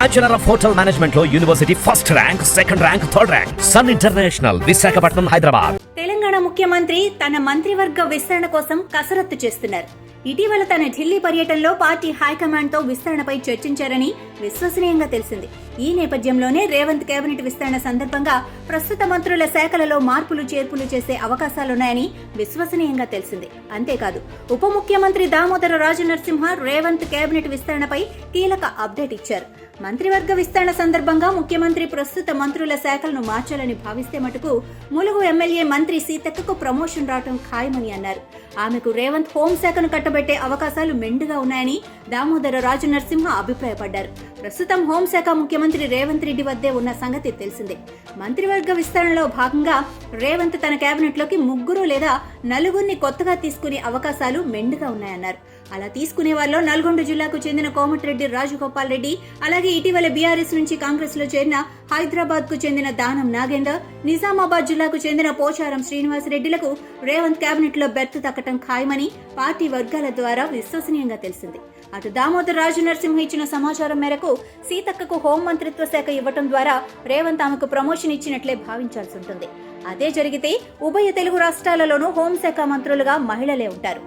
Bachelor of hotel management లో university first rank, second rank, third rank. Sun International, Visakhapatnam, Hyderabad. Telangana ముఖ్యమంత్రి తన మంత్రివర్గ విస్తరణ కోసం కసరత్తు చేస్తున్నారు. ఇటీవల తన ఢిల్లీ పర్యటనలో పార్టీ హైకమాండ్ తో విస్తరణపై చర్చించారని విశ్వసనీయంగా తెలిసింది. ఈ నేపథ్యంలోనే రేవంత్ కేబినెట్ విస్తరణ సందర్భంగా ప్రస్తుత మంత్రుల శాఖలలో మార్పులు చేర్పులు చేసే అవకాశాలున్నాయని విశ్వసనీయంగా తెలిసింది. అంతేకాదు, ఉప ముఖ్యమంత్రి దామోదర రాజనరసింహ రేవంత్ కేబినెట్ విస్తరణపై కీలక అప్డేట్ ఇచ్చారు. మంత్రివర్గ విస్తరణ సందర్భంగా ముఖ్యమంత్రి ప్రస్తుత మంత్రుల శాఖలను మార్చాలని భావిస్తే మటుకు ములుగు ఎమ్మెల్యే మంత్రి సీతక్కకు ప్రమోషన్ రావడం ఖాయమని అన్నారు. ఆమెకు రేవంత్ హోంశాఖను కట్టబెట్టే అవకాశాలు మెండుగా ఉన్నాయని దామోదర రాజనరసింహ అభిప్రాయపడ్డారు. ప్రస్తుతం హోంశాఖ ముఖ్యమంత్రి రేవంత్ రెడ్డి వద్దే ఉన్న సంగతి తెలిసిందే. మంత్రివర్గ విస్తరణలో భాగంగా రేవంత్ తన కేబినెట్ లోకి 3 లేదా 4 కొత్తగా తీసుకునే అవకాశాలు మెండుగా ఉన్నాయన్నారు. అలా తీసుకునే వారిలో నల్గొండ జిల్లాకు చెందిన కోమటిరెడ్డి రాజగోపాల్ రెడ్డి, అలాగే ఇటీవల బీఆర్ఎస్ నుంచి కాంగ్రెస్ లో చేరిన హైదరాబాద్ కు చెందిన దానం నాగేందర్, నిజామాబాద్ జిల్లాకు చెందిన పోచారం శ్రీనివాస్ రెడ్డిలకు రేవంత్ కేబినెట్ లో బెర్త్ దక్కటం ఖాయమని పార్టీ వర్గాల ద్వారా విశ్వసనీయంగా తెలిసింది. అటు దామోదర్ రాజనరసింహ ఇచ్చిన సమాచారం మేరకు సీతక్కకు హోం మంత్రిత్వ శాఖ ఇవ్వటం ద్వారా రేవంత్ ఆమెకు ప్రమోషన్ ఇచ్చినట్లే భావించాల్సి ఉంటుంది. అదే జరిగితే ఉభయ తెలుగు రాష్ట్రాలలోనూ హోంశాఖ మంత్రులుగా మహిళలే ఉంటారు.